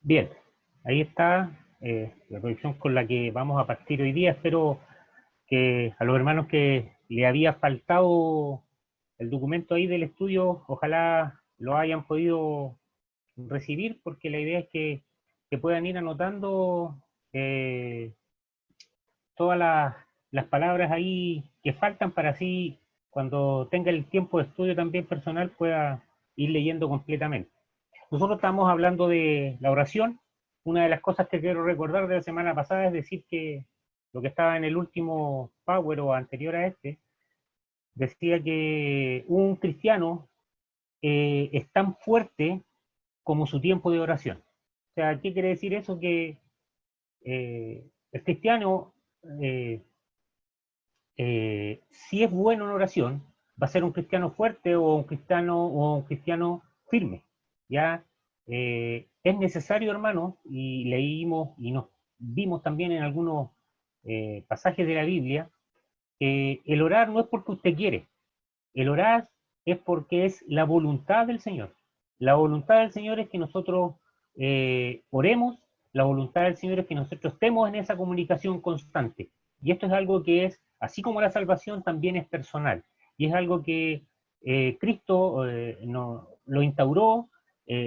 Bien, ahí está la proyección con la que vamos a partir hoy día. Espero que a los hermanos que le había faltado el documento ahí del estudio, ojalá lo hayan podido recibir, porque la idea es que puedan ir anotando eh, todas las palabras ahí que faltan para así, cuando tenga el tiempo de estudio también personal, pueda ir leyendo completamente. Nosotros estamos hablando de la oración. Una de las cosas que quiero recordar de la semana pasada es decir que lo que estaba en el último Power o anterior a este, decía que un cristiano es tan fuerte como su tiempo de oración. O sea, ¿qué quiere decir eso? Que el cristiano, eh, si es bueno en oración, va a ser un cristiano fuerte o un cristiano firme. ¿Ya? Es necesario, hermano, y leímos y nos vimos también en algunos pasajes de la Biblia, que el orar no es porque usted quiere, el orar es porque es la voluntad del Señor. La voluntad del Señor es que nosotros oremos, la voluntad del Señor es que nosotros estemos en esa comunicación constante. Y esto es algo que es, así como la salvación, también es personal. Y es algo que Cristo lo instauró.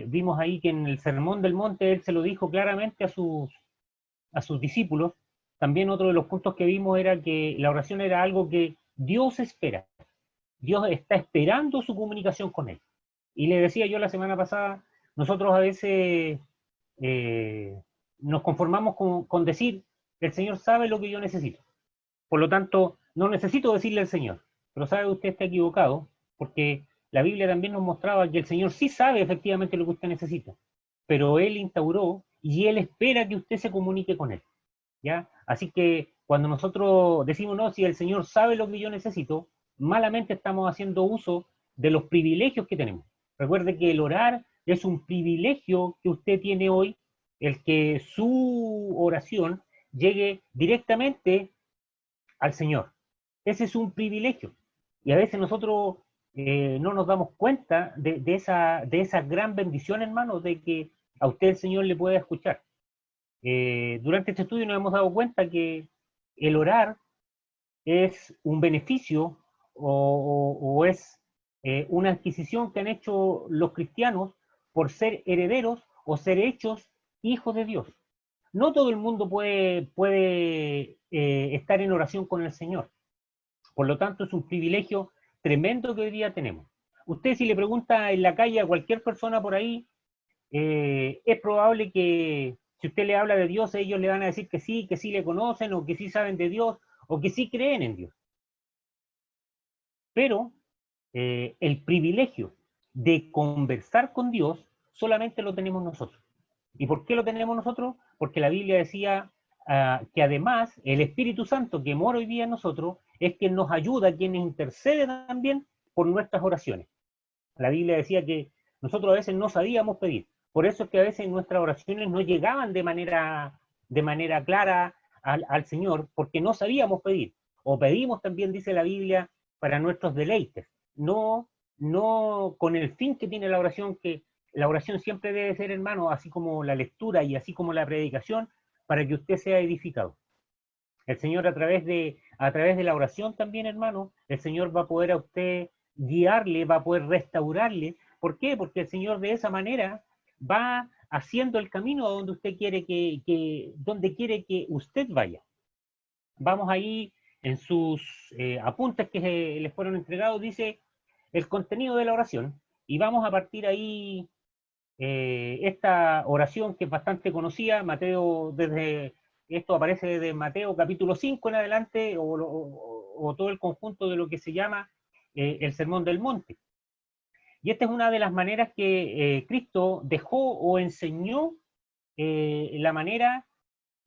Vimos ahí que en el Sermón del Monte Él se lo dijo claramente a sus discípulos. También otro de los puntos que vimos era que la oración era algo que Dios espera. Dios está esperando su comunicación con él. Y le decía yo la semana pasada, nosotros a veces eh, nos conformamos con decir, el Señor sabe lo que yo necesito. Por lo tanto, no necesito decirle al Señor. Pero sabe, usted está equivocado, porque la Biblia también nos mostraba que el Señor sí sabe efectivamente lo que usted necesita, pero Él instauró y Él espera que usted se comunique con Él. ¿Ya? Así que cuando nosotros decimos, no, si el Señor sabe lo que yo necesito, malamente estamos haciendo uso de los privilegios que tenemos. Recuerde que el orar es un privilegio que usted tiene hoy, el que su oración llegue directamente al Señor. Ese es un privilegio. Y a veces nosotros no nos damos cuenta de esa gran bendición, hermano, de que a usted el Señor le pueda escuchar. Durante este estudio nos hemos dado cuenta que el orar es un beneficio o es una adquisición que han hecho los cristianos por ser herederos o ser hechos hijos de Dios. No todo el mundo puede estar en oración con el Señor. Por lo tanto, es un privilegio tremendo que hoy día tenemos. Usted si le pregunta en la calle a cualquier persona por ahí, es probable que si usted le habla de Dios, ellos le van a decir que sí le conocen, o que sí saben de Dios, o que sí creen en Dios. Pero el privilegio de conversar con Dios solamente lo tenemos nosotros. ¿Y por qué lo tenemos nosotros? Porque la Biblia decía que además el Espíritu Santo que mora hoy día en nosotros es quien nos ayuda, quien intercede también por nuestras oraciones. La Biblia decía que nosotros a veces no sabíamos pedir. Por eso es que a veces nuestras oraciones no llegaban de manera clara al Señor, porque no sabíamos pedir. O pedimos también, dice la Biblia, para nuestros deleites. No, no con el fin que tiene la oración, que la oración siempre debe ser, hermano, así como la lectura y así como la predicación, para que usted sea edificado. El Señor a través de la oración también, hermano, el Señor va a poder a usted guiarle, va a poder restaurarle. ¿Por qué? Porque el Señor de esa manera va haciendo el camino a donde usted quiere donde quiere que usted vaya. Vamos ahí en sus apuntes que les fueron entregados, dice el contenido de la oración, y vamos a partir ahí esta oración que es bastante conocida, Mateo, desde esto aparece desde Mateo capítulo 5 en adelante, o todo el conjunto de lo que se llama el Sermón del Monte. Y esta es una de las maneras que Cristo dejó o enseñó la manera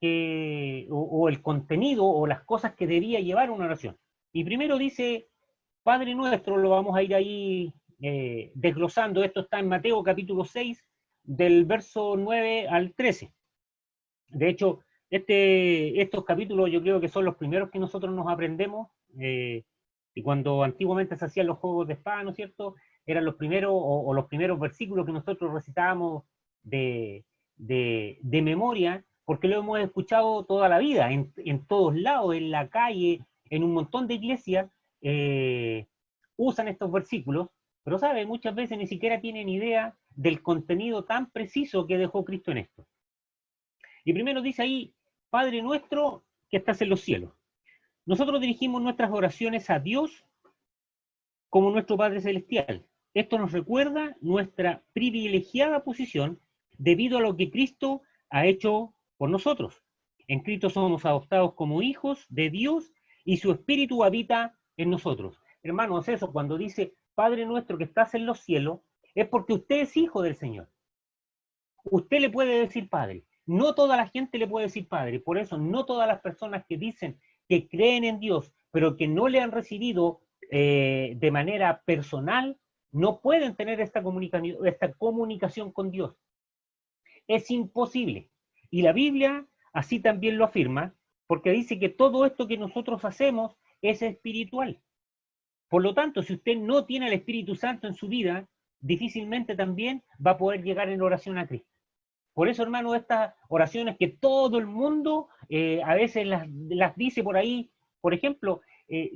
o el contenido o las cosas que debía llevar una oración. Y primero dice, Padre nuestro, lo vamos a ir ahí desglosando. Esto está en Mateo capítulo 6, del verso 9 al 13. De hecho, estos capítulos yo creo que son los primeros que nosotros nos aprendemos. Y cuando antiguamente se hacían los juegos de espada, ¿no es cierto? Eran los primeros o los primeros versículos que nosotros recitábamos de, de memoria, porque lo hemos escuchado toda la vida, en todos lados, en la calle, en un montón de iglesias, usan estos versículos, pero sabe, muchas veces ni siquiera tienen idea del contenido tan preciso que dejó Cristo en esto. Y primero dice ahí, Padre nuestro que estás en los cielos. Nosotros dirigimos nuestras oraciones a Dios como nuestro Padre Celestial. Esto nos recuerda nuestra privilegiada posición debido a lo que Cristo ha hecho por nosotros. En Cristo somos adoptados como hijos de Dios y su Espíritu habita en nosotros. Hermanos, eso cuando dice Padre nuestro que estás en los cielos, es porque usted es hijo del Señor. Usted le puede decir Padre. No toda la gente le puede decir Padre. Por eso no todas las personas que dicen que creen en Dios, pero que no le han recibido de manera personal, no pueden tener esta comunicación con Dios. Es imposible. Y la Biblia así también lo afirma, porque dice que todo esto que nosotros hacemos es espiritual. Por lo tanto, si usted no tiene el Espíritu Santo en su vida, difícilmente también va a poder llegar en oración a Cristo. Por eso, hermano, estas oraciones que todo el mundo a veces las dice por ahí, por ejemplo,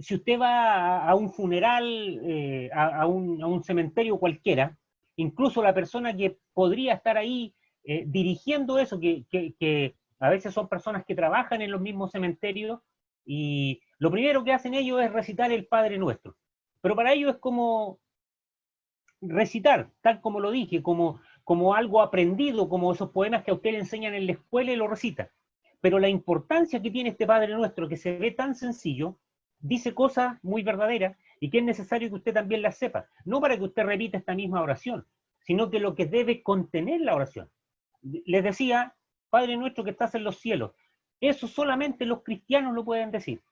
si usted va a un funeral, a un cementerio cualquiera, incluso la persona que podría estar ahí dirigiendo eso, que a veces son personas que trabajan en los mismos cementerios, y lo primero que hacen ellos es recitar el Padre Nuestro. Pero para ellos es como recitar, tal como lo dije, como algo aprendido, como esos poemas que a usted le enseñan en la escuela y lo recita. Pero la importancia que tiene este Padre Nuestro, que se ve tan sencillo, dice cosas muy verdaderas y que es necesario que usted también las sepa. No para que usted repita esta misma oración, sino que lo que debe contener la oración. Les decía, Padre Nuestro que estás en los cielos. Eso solamente los cristianos lo pueden decir.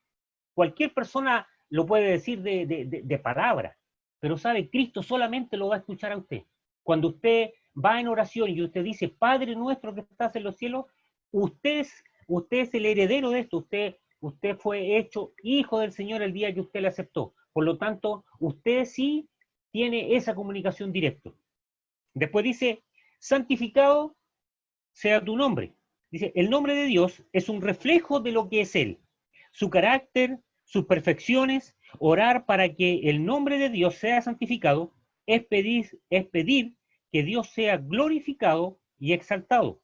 Cualquier persona lo puede decir de palabra, pero sabe, Cristo solamente lo va a escuchar a usted. Cuando usted va en oración y usted dice, Padre nuestro que estás en los cielos, usted es el heredero de esto, usted fue hecho hijo del Señor el día que usted le aceptó. Por lo tanto, usted sí tiene esa comunicación directa. Después dice, santificado sea tu nombre. Dice, el nombre de Dios es un reflejo de lo que es Él, su carácter, sus perfecciones. Orar para que el nombre de Dios sea santificado es pedir que Dios sea glorificado y exaltado.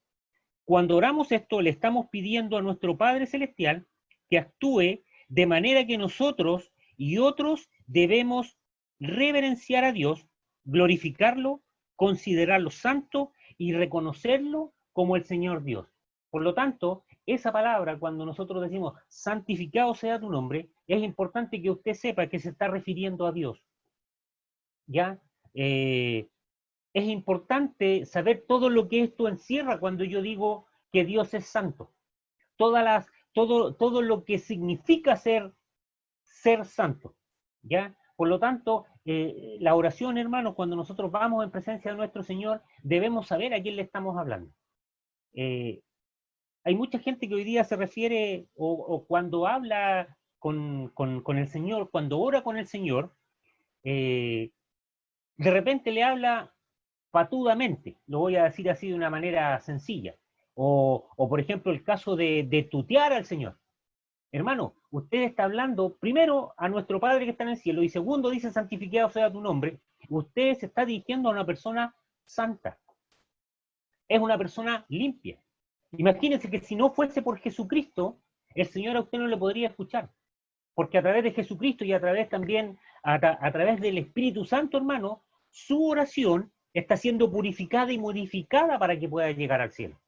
Cuando oramos esto, le estamos pidiendo a nuestro Padre Celestial que actúe de manera que nosotros y otros debemos reverenciar a Dios, glorificarlo, considerarlo santo y reconocerlo como el Señor Dios. Por lo tanto, esa palabra, cuando nosotros decimos santificado sea tu nombre, es importante que usted sepa que se está refiriendo a Dios. ¿Ya? Es importante saber todo lo que esto encierra cuando yo digo que Dios es santo. Todo lo que significa ser santo. ¿Ya? Por lo tanto, la oración, hermanos, cuando nosotros vamos en presencia de nuestro Señor, debemos saber a quién le estamos hablando. Hay mucha gente que hoy día se refiere o cuando habla con el Señor, cuando ora con el Señor, de repente le habla patudamente, lo voy a decir así de una manera sencilla. O por ejemplo, el caso de tutear al Señor. Hermano, usted está hablando primero a nuestro Padre que está en el cielo y segundo dice santificado sea tu nombre. Usted se está dirigiendo a una persona santa. Es una persona limpia. Imagínense que si no fuese por Jesucristo, el Señor a usted no le podría escuchar. Porque a través de Jesucristo y a través también, a través del Espíritu Santo, hermano, su oración está siendo purificada y modificada para que pueda llegar al cielo.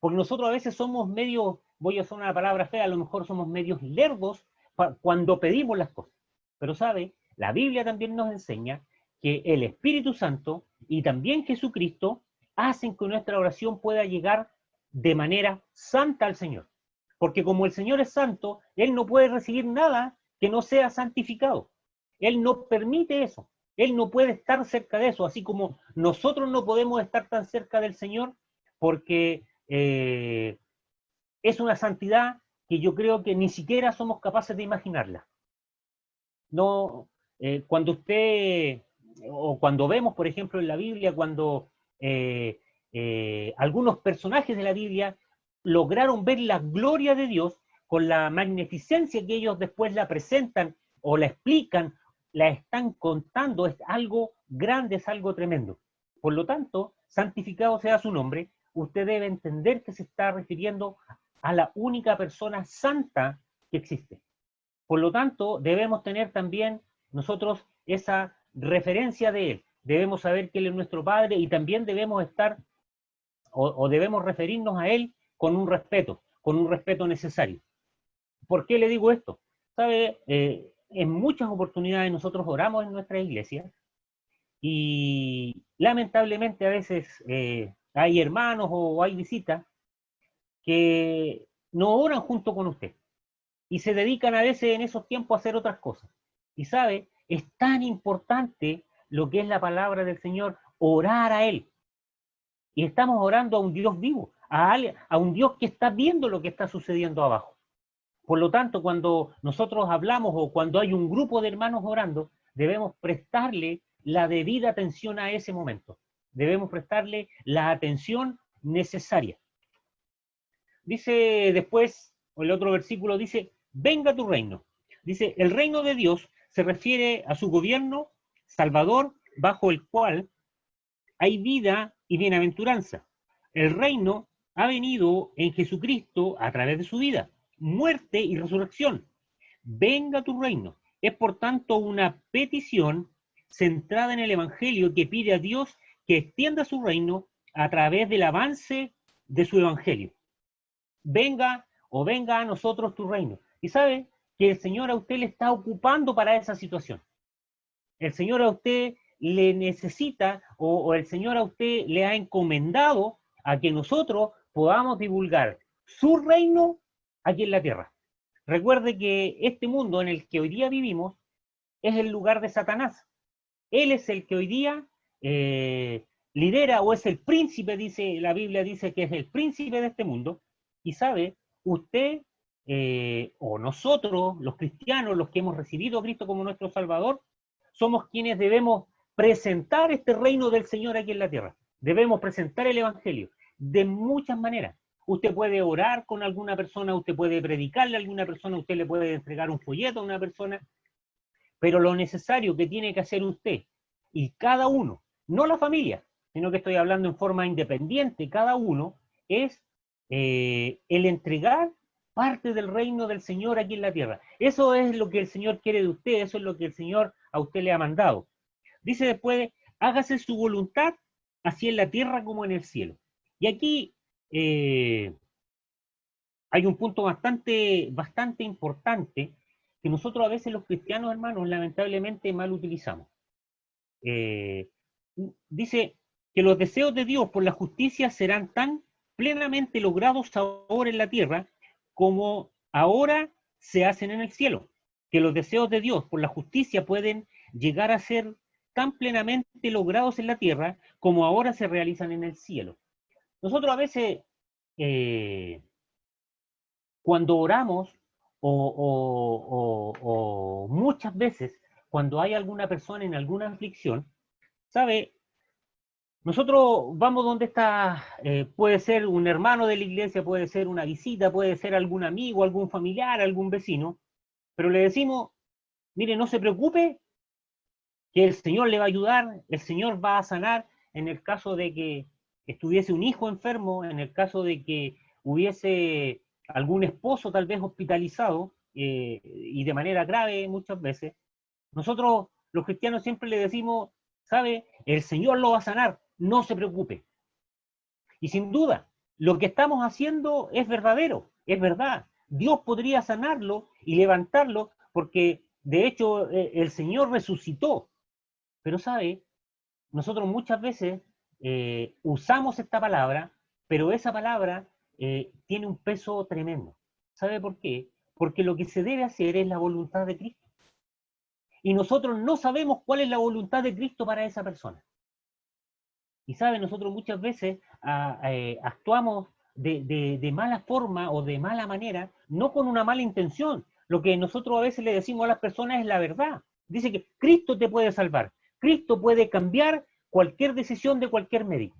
Porque nosotros a veces somos medios, voy a usar una palabra fea, a lo mejor somos medios lerdos cuando pedimos las cosas. Pero sabe, la Biblia también nos enseña que el Espíritu Santo y también Jesucristo hacen que nuestra oración pueda llegar de manera santa al Señor. Porque como el Señor es santo, Él no puede recibir nada que no sea santificado. Él no permite eso. Él no puede estar cerca de eso, así como nosotros no podemos estar tan cerca del Señor porque es una santidad que yo creo que ni siquiera somos capaces de imaginarla. No, cuando usted, o cuando vemos, por ejemplo, en la Biblia, cuando algunos personajes de la Biblia lograron ver la gloria de Dios con la magnificencia que ellos después la presentan o la explican, la están contando, es algo grande, es algo tremendo. Por lo tanto, santificado sea su nombre, usted debe entender que se está refiriendo a la única persona santa que existe. Por lo tanto, debemos tener también nosotros esa referencia de Él. Debemos saber que Él es nuestro Padre y también debemos estar o debemos referirnos a Él con un respeto necesario. ¿Por qué le digo esto? ¿Sabe? En muchas oportunidades nosotros oramos en nuestra iglesia y lamentablemente a veces hay hermanos o hay visitas que no oran junto con usted y se dedican a veces en esos tiempos a hacer otras cosas. Y sabe, es tan importante lo que es la palabra del Señor, orar a Él. Y estamos orando a un Dios vivo, a un Dios que está viendo lo que está sucediendo abajo. Por lo tanto, cuando nosotros hablamos o cuando hay un grupo de hermanos orando, debemos prestarle la debida atención a ese momento. Debemos prestarle la atención necesaria. Dice después, o el otro versículo dice, venga tu reino. Dice, el reino de Dios se refiere a su gobierno salvador, bajo el cual hay vida y bienaventuranza. El reino ha venido en Jesucristo a través de su vida, muerte y resurrección. Venga tu reino. Es por tanto una petición centrada en el Evangelio que pide a Dios que extienda su reino a través del avance de su Evangelio. Venga o venga a nosotros tu reino. Y sabe que el Señor a usted le está ocupando para esa situación. El Señor a usted le necesita o el Señor a usted le ha encomendado a que nosotros podamos divulgar su reino aquí en la tierra. Recuerde que este mundo en el que hoy día vivimos es el lugar de Satanás. Él es el que hoy día lidera o es el príncipe, dice la Biblia, dice que es el príncipe de este mundo. Y sabe, usted o nosotros, los cristianos, los que hemos recibido a Cristo como nuestro Salvador, somos quienes debemos presentar este reino del Señor aquí en la tierra. Debemos presentar el Evangelio de muchas maneras. Usted puede orar con alguna persona, usted puede predicarle a alguna persona, usted le puede entregar un folleto a una persona, pero lo necesario que tiene que hacer usted y cada uno, no la familia, sino que estoy hablando en forma independiente, cada uno, es el entregar parte del reino del Señor aquí en la tierra. Eso es lo que el Señor quiere de usted, eso es lo que el Señor a usted le ha mandado. Dice después, hágase su voluntad, así en la tierra como en el cielo. Y aquí hay un punto bastante importante que nosotros a veces los cristianos, hermanos, lamentablemente mal utilizamos. Dice que los deseos de Dios por la justicia serán tan plenamente logrados ahora en la tierra como ahora se hacen en el cielo. Que los deseos de Dios por la justicia pueden llegar a ser tan plenamente logrados en la tierra como ahora se realizan en el cielo. Nosotros a veces, cuando oramos, o muchas veces, cuando hay alguna persona en alguna aflicción, ¿sabe? Nosotros vamos donde está, puede ser un hermano de la iglesia, puede ser una visita, puede ser algún amigo, algún familiar, algún vecino, pero le decimos, mire, no se preocupe, que el Señor le va a ayudar, el Señor va a sanar en el caso de que estuviese un hijo enfermo, en el caso de que hubiese algún esposo tal vez hospitalizado, y de manera grave muchas veces. Nosotros los cristianos siempre le decimos, ¿sabe? El Señor lo va a sanar, no se preocupe. Y sin duda, lo que estamos haciendo es verdadero, es verdad. Dios podría sanarlo y levantarlo porque de hecho el Señor resucitó. Pero sabe, nosotros muchas veces usamos esta palabra, pero esa palabra tiene un peso tremendo. ¿Sabe por qué? Porque lo que se debe hacer es la voluntad de Cristo. Y nosotros no sabemos cuál es la voluntad de Cristo para esa persona. Y sabe, nosotros muchas veces actuamos de mala forma o de mala manera, no con una mala intención. Lo que nosotros a veces le decimos a las personas es la verdad. Dice que Cristo te puede salvar. Cristo puede cambiar cualquier decisión de cualquier médico.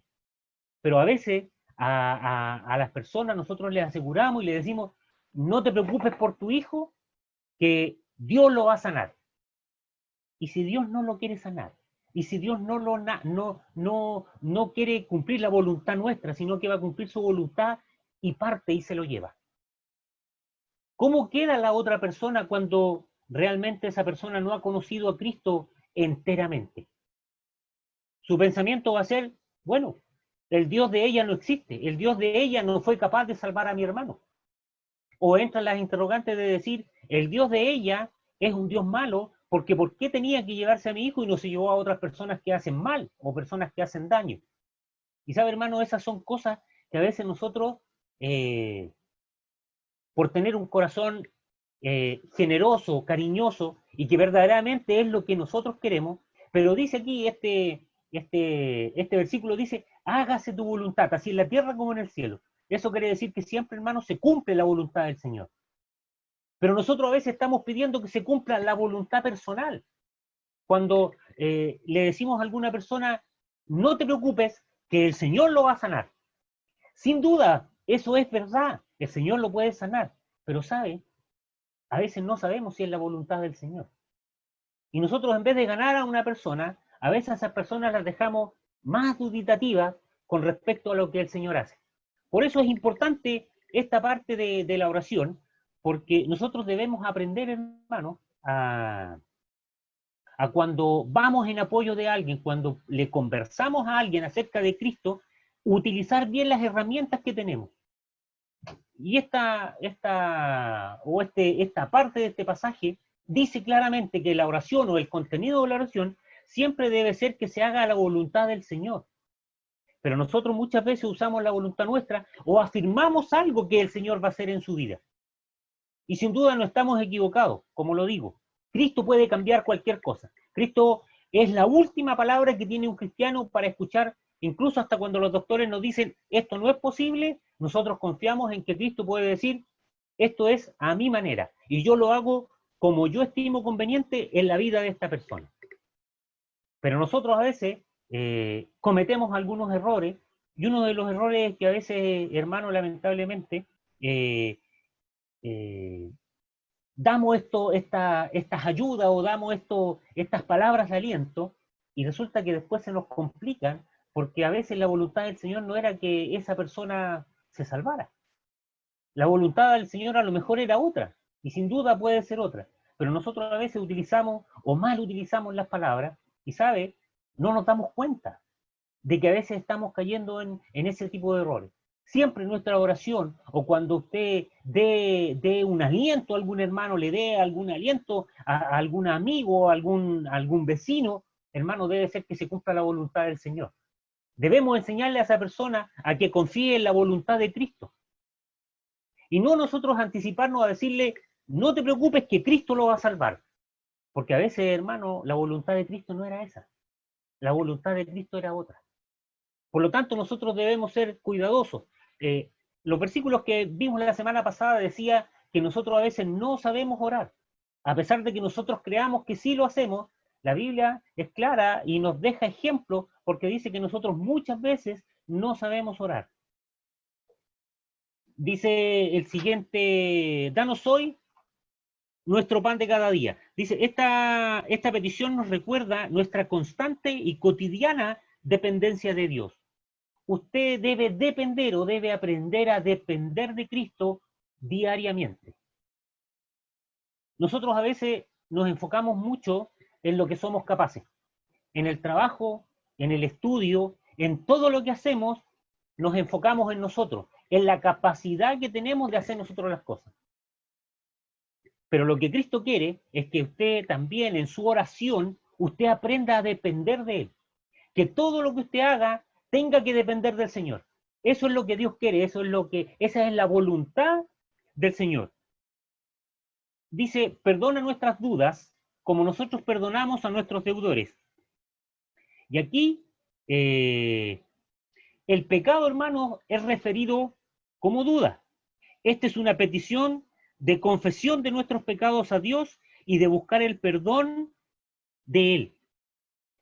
Pero a veces a las personas nosotros les aseguramos y les decimos, no te preocupes por tu hijo, que Dios lo va a sanar. Y si Dios no lo quiere sanar, y si Dios no quiere cumplir la voluntad nuestra, sino que va a cumplir su voluntad y parte y se lo lleva. ¿Cómo queda la otra persona cuando realmente esa persona no ha conocido a Cristo enteramente? Su pensamiento va a ser, bueno, el Dios de ella no existe, el Dios de ella no fue capaz de salvar a mi hermano. O entran las interrogantes de decir, el Dios de ella es un Dios malo, porque ¿por qué tenía que llevarse a mi hijo y no se llevó a otras personas que hacen mal o personas que hacen daño? Y sabe, hermano, esas son cosas que a veces nosotros, eh, por tener un corazón generoso, cariñoso, y que verdaderamente es lo que nosotros queremos, pero dice aquí este versículo, dice, hágase tu voluntad, así en la tierra como en el cielo. Eso quiere decir que siempre, hermano, se cumple la voluntad del Señor. Pero nosotros a veces estamos pidiendo que se cumpla la voluntad personal. Cuando le decimos a alguna persona, no te preocupes, que el Señor lo va a sanar. Sin duda, eso es verdad, el Señor lo puede sanar. Pero sabe, a veces no sabemos si es la voluntad del Señor. Y nosotros en vez de ganar a una persona, a veces a esas personas las dejamos más dubitativas con respecto a lo que el Señor hace. Por eso es importante esta parte de la oración, porque nosotros debemos aprender, hermano, a cuando vamos en apoyo de alguien, cuando le conversamos a alguien acerca de Cristo, utilizar bien las herramientas que tenemos. Y esta parte de este pasaje dice claramente que la oración o el contenido de la oración siempre debe ser que se haga a la voluntad del Señor. Pero nosotros muchas veces usamos la voluntad nuestra o afirmamos algo que el Señor va a hacer en su vida. Y sin duda no estamos equivocados, como lo digo. Cristo puede cambiar cualquier cosa. Cristo es la última palabra que tiene un cristiano para escuchar, incluso hasta cuando los doctores nos dicen esto no es posible, nosotros confiamos en que Cristo puede decir esto es a mi manera y yo lo hago como yo estimo conveniente en la vida de esta persona. Pero nosotros a veces cometemos algunos errores y uno de los errores es que a veces, hermano, lamentablemente, eh, eh, damos estas ayudas o damos estas palabras de aliento y resulta que después se nos complican porque a veces la voluntad del Señor no era que esa persona se salvara. La voluntad del Señor a lo mejor era otra y sin duda puede ser otra, pero nosotros a veces utilizamos o mal utilizamos las palabras y, ¿sabe? No nos damos cuenta de que a veces estamos cayendo en ese tipo de errores. Siempre en nuestra oración, o cuando usted dé un aliento a algún hermano, le dé algún aliento a algún amigo, a algún vecino, hermano, debe ser que se cumpla la voluntad del Señor. Debemos enseñarle a esa persona a que confíe en la voluntad de Cristo. Y no nosotros anticiparnos a decirle, no te preocupes que Cristo lo va a salvar. Porque a veces, hermano, la voluntad de Cristo no era esa. La voluntad de Cristo era otra. Por lo tanto, nosotros debemos ser cuidadosos. Eh, los versículos que vimos la semana pasada decía que nosotros a veces no sabemos orar. A pesar de que nosotros creamos que sí lo hacemos, la Biblia es clara y nos deja ejemplo porque dice que nosotros muchas veces no sabemos orar. Dice el siguiente, danos hoy nuestro pan de cada día. Dice, esta petición nos recuerda nuestra constante y cotidiana dependencia de Dios. Usted debe depender o debe aprender a depender de Cristo diariamente. Nosotros a veces nos enfocamos mucho en lo que somos capaces. En el trabajo, en el estudio, en todo lo que hacemos, nos enfocamos en nosotros, en la capacidad que tenemos de hacer nosotros las cosas. Pero lo que Cristo quiere es que usted también en su oración, usted aprenda a depender de Él. Que todo lo que usted haga tenga que depender del Señor. Eso es lo que Dios quiere, esa es la voluntad del Señor. Dice, perdona nuestras dudas como nosotros perdonamos a nuestros deudores. Y aquí el pecado, hermano, es referido como duda. Esta es una petición de confesión de nuestros pecados a Dios y de buscar el perdón de Él.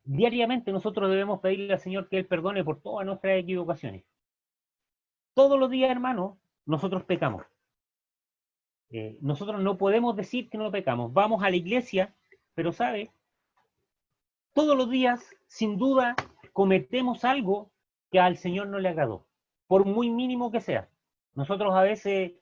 diariamente nosotros debemos pedirle al Señor que Él perdone por todas nuestras equivocaciones. Todos los días, hermanos, nosotros pecamos. Nosotros no podemos decir que no pecamos. Vamos a la iglesia, pero ¿sabe? Todos los días, sin duda, cometemos algo que al Señor no le agradó, por muy mínimo que sea. Nosotros a veces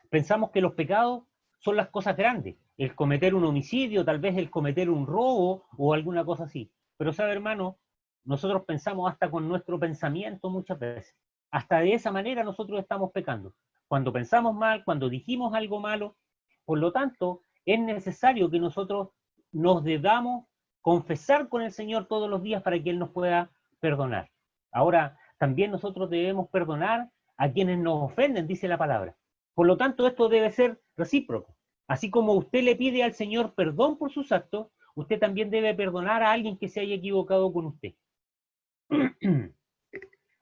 pensamos que los pecados son las cosas grandes, el cometer un homicidio, tal vez el cometer un robo o alguna cosa así. Pero sabe, hermano, nosotros pensamos hasta con nuestro pensamiento muchas veces. Hasta de esa manera nosotros estamos pecando. Cuando pensamos mal, cuando dijimos algo malo, por lo tanto, es necesario que nosotros nos debamos confesar con el Señor todos los días para que Él nos pueda perdonar. Ahora, también nosotros debemos perdonar a quienes nos ofenden, dice la palabra. Por lo tanto, esto debe ser recíproco. Así como usted le pide al Señor perdón por sus actos, usted también debe perdonar a alguien que se haya equivocado con usted.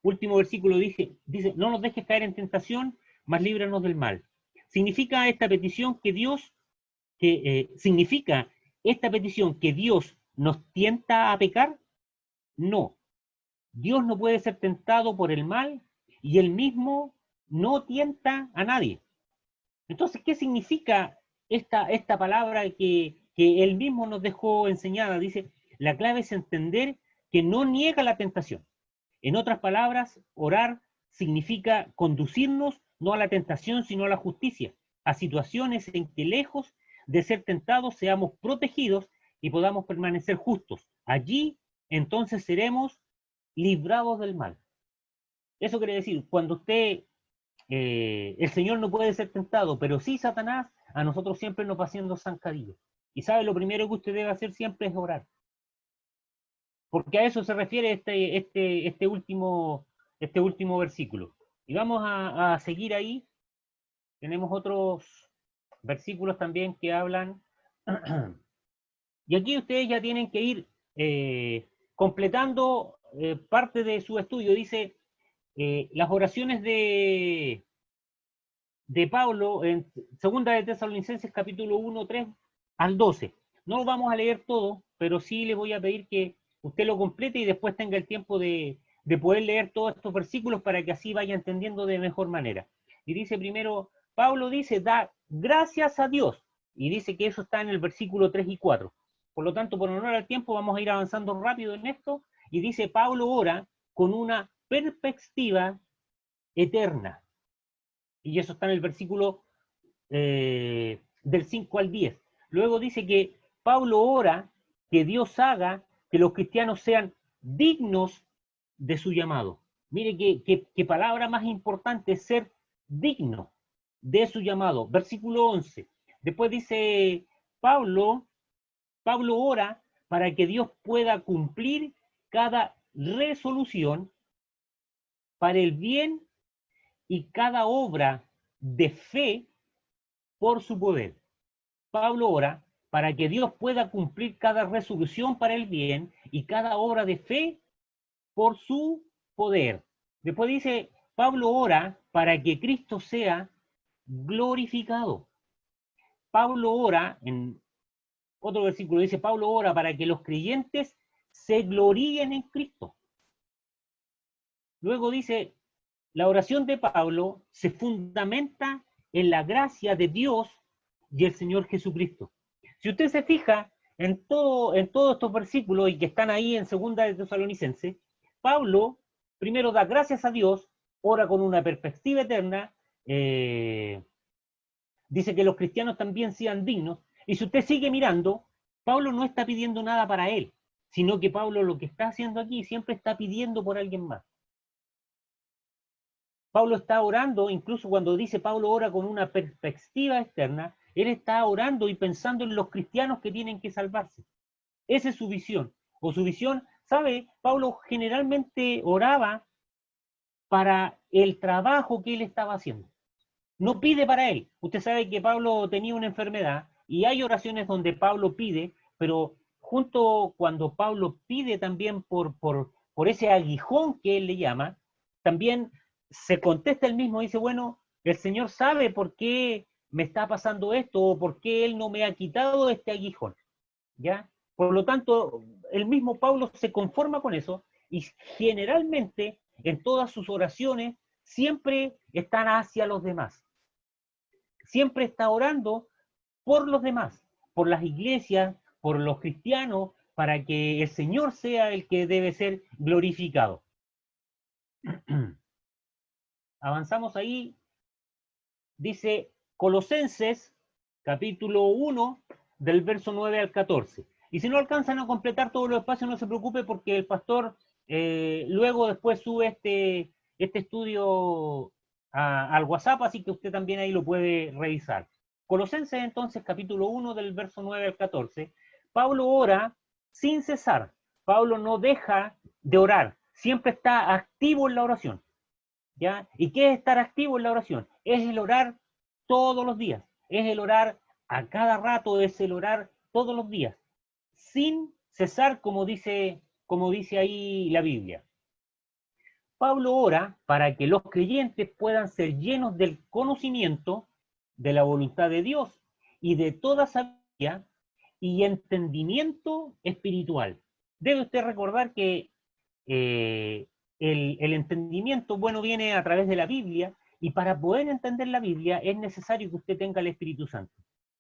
Último versículo dice, no nos dejes caer en tentación, mas líbranos del mal. ¿Significa esta petición que Dios nos tienta a pecar? No. Dios no puede ser tentado por el mal y Él mismo no tienta a nadie. Entonces, ¿qué significa esta palabra que Él mismo nos dejó enseñada? Dice, la clave es entender que no niega la tentación. En otras palabras, orar significa conducirnos no a la tentación, sino a la justicia, a situaciones en que lejos de ser tentados seamos protegidos y podamos permanecer justos. Allí, entonces, seremos librados del mal. Eso quiere decir, cuando el Señor no puede ser tentado, pero sí Satanás, a nosotros siempre nos va haciendo zancadillos. Y sabe, lo primero que usted debe hacer siempre es orar. Porque a eso se refiere este último versículo. Y vamos a seguir ahí. Tenemos otros versículos también que hablan. Y aquí ustedes ya tienen que ir completando parte de su estudio. Dice, las oraciones de Pablo en segunda de Tesalonicenses capítulo 1, 3 al 12. No lo vamos a leer todo, pero sí les voy a pedir que usted lo complete y después tenga el tiempo de poder leer todos estos versículos para que así vaya entendiendo de mejor manera. Y dice primero, Pablo dice, da gracias a Dios. Y dice que eso está en el versículo 3 y 4. Por lo tanto, por honor al tiempo, vamos a ir avanzando rápido en esto. Y dice, Pablo ora con una perspectiva eterna. Y eso está en el versículo del 5 al 10. Luego dice que Pablo ora que Dios haga que los cristianos sean dignos de su llamado. Mire qué palabra más importante es ser digno de su llamado. Versículo 11. Después dice Pablo ora para que Dios pueda cumplir cada resolución para el bien y cada obra de fe por su poder. Pablo ora para que Dios pueda cumplir cada resolución para el bien y cada obra de fe por su poder. Después dice, Pablo ora para que Cristo sea glorificado. Pablo ora, en otro versículo dice, Pablo ora para que los creyentes se gloríen en Cristo. Luego dice, la oración de Pablo se fundamenta en la gracia de Dios y el Señor Jesucristo. Si usted se fija en todos estos versículos y que están ahí en segunda de Tesalonicenses, Pablo primero da gracias a Dios, ora con una perspectiva eterna, dice que los cristianos también sean dignos, y si usted sigue mirando, Pablo no está pidiendo nada para él, sino que Pablo lo que está haciendo aquí siempre está pidiendo por alguien más. Pablo está orando, incluso cuando dice Pablo ora con una perspectiva externa, él está orando y pensando en los cristianos que tienen que salvarse. Esa es su visión. O su visión, ¿sabe? Pablo generalmente oraba para el trabajo que él estaba haciendo. No pide para él. Usted sabe que Pablo tenía una enfermedad y hay oraciones donde Pablo pide, pero junto cuando Pablo pide también por ese aguijón que él le llama, también se contesta él mismo y dice, bueno, el Señor sabe por qué me está pasando esto o por qué Él no me ha quitado este aguijón, ¿ya? Por lo tanto, el mismo Pablo se conforma con eso y generalmente en todas sus oraciones siempre están hacia los demás. Siempre está orando por los demás, por las iglesias, por los cristianos, para que el Señor sea el que debe ser glorificado. Avanzamos ahí, dice Colosenses, capítulo 1, del verso 9 al 14. Y si no alcanzan a completar todos los espacios, no se preocupe porque el pastor luego después sube este estudio al WhatsApp, así que usted también ahí lo puede revisar. Colosenses entonces, capítulo 1, del verso 9 al 14. Pablo ora sin cesar. Pablo no deja de orar, siempre está activo en la oración. ¿Ya? ¿Y qué es estar activo en la oración? Es el orar todos los días, es el orar a cada rato, es el orar todos los días, sin cesar, como dice ahí la Biblia. Pablo ora para que los creyentes puedan ser llenos del conocimiento de la voluntad de Dios y de toda sabiduría y entendimiento espiritual. Debe usted recordar que el entendimiento, bueno, viene a través de la Biblia, y para poder entender la Biblia es necesario que usted tenga el Espíritu Santo.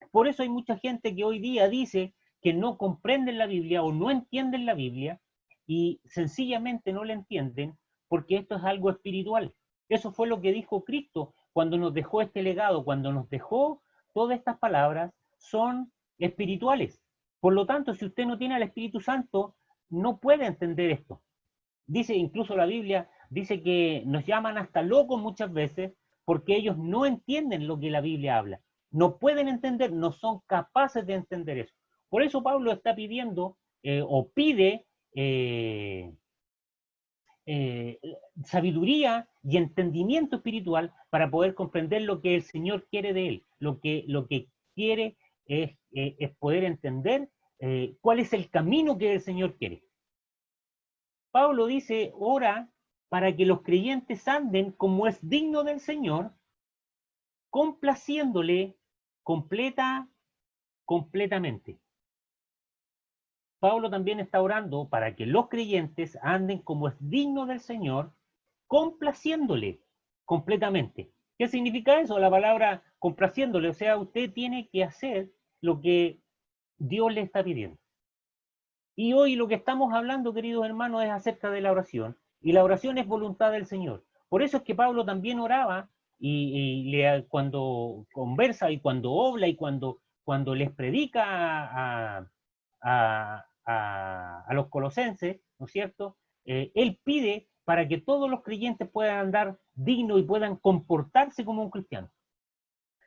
Por eso hay mucha gente que hoy día dice que no comprenden la Biblia o no entienden la Biblia, y sencillamente no la entienden porque esto es algo espiritual. Eso fue lo que dijo Cristo cuando nos dejó este legado, cuando nos dejó todas estas palabras, son espirituales. Por lo tanto, si usted no tiene al Espíritu Santo, no puede entender esto. Dice incluso la Biblia, dice que nos llaman hasta locos muchas veces porque ellos no entienden lo que la Biblia habla. No pueden entender, no son capaces de entender eso. Por eso Pablo está pidiendo o pide eh, sabiduría y entendimiento espiritual para poder comprender lo que el Señor quiere de él. Lo que quiere es poder entender cuál es el camino que el Señor quiere. Pablo dice, ora para que los creyentes anden como es digno del Señor, complaciéndole completamente. Pablo también está orando para que los creyentes anden como es digno del Señor, complaciéndole completamente. ¿Qué significa eso? La palabra complaciéndole, o sea, usted tiene que hacer lo que Dios le está pidiendo. Y hoy lo que estamos hablando, queridos hermanos, es acerca de la oración. Y la oración es voluntad del Señor. Por eso es que Pablo también oraba cuando conversa y cuando habla y cuando les predica a los colosenses, ¿no es cierto? Él pide para que todos los creyentes puedan andar dignos y puedan comportarse como un cristiano.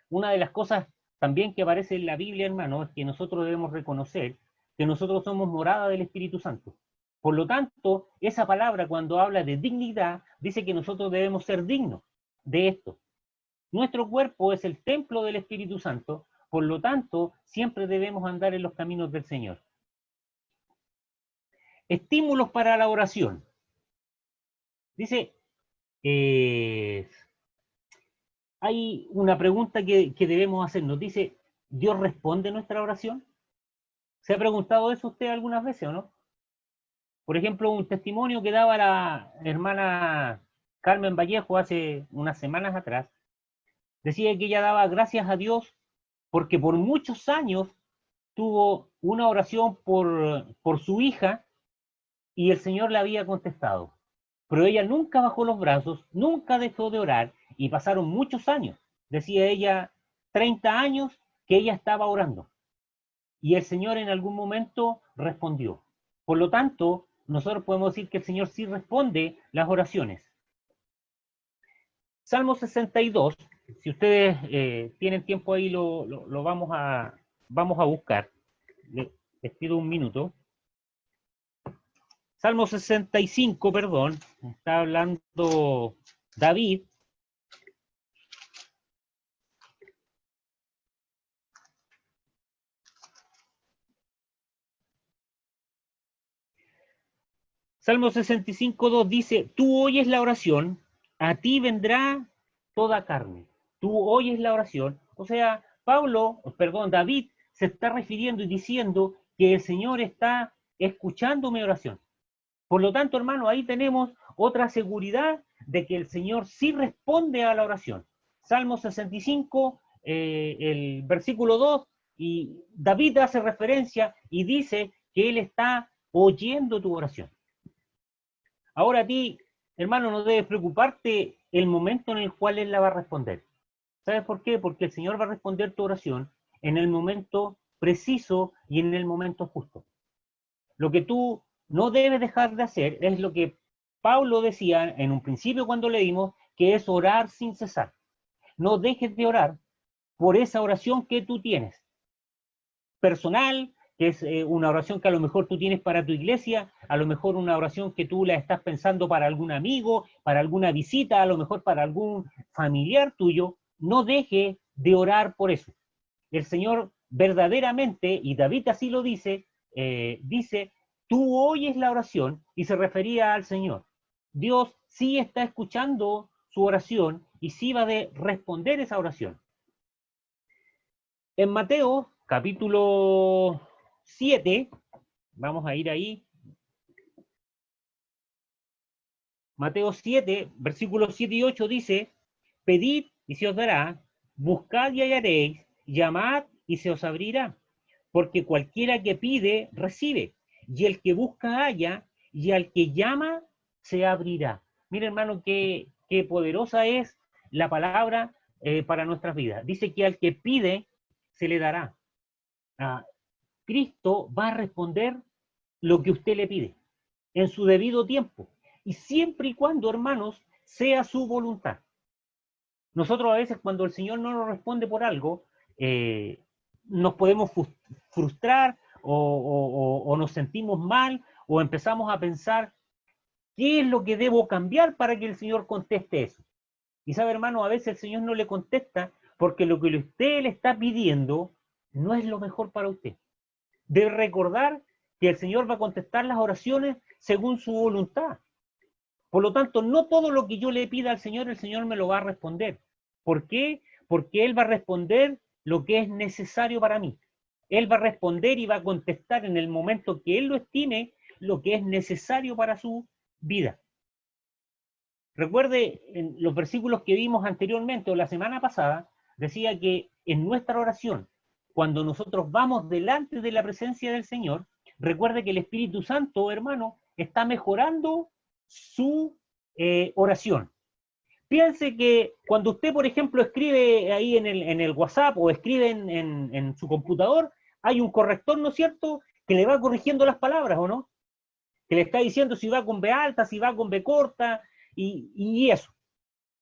Una de las cosas también que aparece en la Biblia, hermano, es que nosotros debemos reconocer que nosotros somos morada del Espíritu Santo. Por lo tanto, esa palabra cuando habla de dignidad, dice que nosotros debemos ser dignos de esto. Nuestro cuerpo es el templo del Espíritu Santo, por lo tanto, siempre debemos andar en los caminos del Señor. Estímulos para la oración. Dice, hay una pregunta que debemos hacernos. Dice, ¿Dios responde nuestra oración? ¿Se ha preguntado eso usted algunas veces o no? Por ejemplo, un testimonio que daba la hermana Carmen Vallejo hace unas semanas atrás, decía que ella daba gracias a Dios porque por muchos años tuvo una oración por su hija y el Señor le había contestado. Pero ella nunca bajó los brazos, nunca dejó de orar y pasaron muchos años. Decía ella, 30 años que ella estaba orando. Y el Señor en algún momento respondió. Por lo tanto, nosotros podemos decir que el Señor sí responde las oraciones. Salmo 62, si ustedes tienen tiempo ahí, lo vamos a buscar. Les pido un minuto. Salmo 65, perdón, está hablando David. Salmo 65:2 dice, tú oyes la oración, a ti vendrá toda carne. Tú oyes la oración. O sea, David se está refiriendo y diciendo que el Señor está escuchando mi oración. Por lo tanto, hermano, ahí tenemos otra seguridad de que el Señor sí responde a la oración. Salmo 65, el versículo 2, y David hace referencia y dice que Él está oyendo tu oración. Ahora a ti, hermano, no debe preocuparte el momento en el cual Él la va a responder. ¿Sabes por qué? Porque el Señor va a responder tu oración en el momento preciso y en el momento justo. Lo que tú no debes dejar de hacer es lo que Pablo decía en un principio cuando leímos, que es orar sin cesar. No dejes de orar por esa oración que tú tienes, personal, que es una oración que a lo mejor tú tienes para tu iglesia, a lo mejor una oración que tú la estás pensando para algún amigo, para alguna visita, a lo mejor para algún familiar tuyo. No deje de orar por eso. El Señor verdaderamente, y David así lo dice, dice, tú oyes la oración, y se refería al Señor. Dios sí está escuchando su oración y sí va a responder esa oración. En Mateo, capítulo 7, vamos a ir ahí. Mateo 7, versículos 7 y 8 dice, pedid y se os dará, buscad y hallaréis, llamad y se os abrirá. Porque cualquiera que pide, recibe, y el que busca halla, y al que llama, se abrirá. Mira, hermano, qué poderosa es la palabra para nuestras vidas. Dice que al que pide, se le dará. Ah, Cristo va a responder lo que usted le pide en su debido tiempo. Y siempre y cuando, hermanos, sea su voluntad. Nosotros a veces cuando el Señor no nos responde por algo, nos podemos frustrar o nos sentimos mal o empezamos a pensar qué es lo que debo cambiar para que el Señor conteste eso. Y sabe, hermano, a veces el Señor no le contesta porque lo que usted le está pidiendo no es lo mejor para usted. Debe recordar que el Señor va a contestar las oraciones según su voluntad. Por lo tanto, no todo lo que yo le pida al Señor, el Señor me lo va a responder. ¿Por qué? Porque Él va a responder lo que es necesario para mí. Él va a responder y va a contestar en el momento que Él lo estime lo que es necesario para su vida. Recuerde, en los versículos que vimos anteriormente o la semana pasada, decía que en nuestra oración, cuando nosotros vamos delante de la presencia del Señor, recuerde que el Espíritu Santo, hermano, está mejorando su oración. Piense que cuando usted, por ejemplo, escribe ahí en el WhatsApp o escribe en su computador, hay un corrector, ¿no es cierto?, que le va corrigiendo las palabras, ¿o no? Que le está diciendo si va con B alta, si va con B corta, y eso.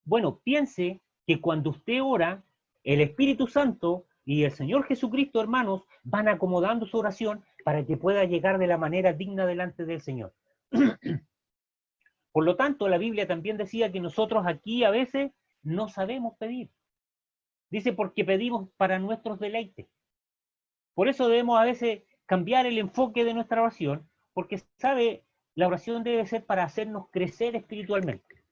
Bueno, piense que cuando usted ora, el Espíritu Santo y el Señor Jesucristo, hermanos, van acomodando su oración para que pueda llegar de la manera digna delante del Señor. Por lo tanto, la Biblia también decía que nosotros aquí a veces no sabemos pedir. Dice porque pedimos para nuestros deleites. Por eso debemos a veces cambiar el enfoque de nuestra oración, porque sabe, la oración debe ser para hacernos crecer espiritualmente.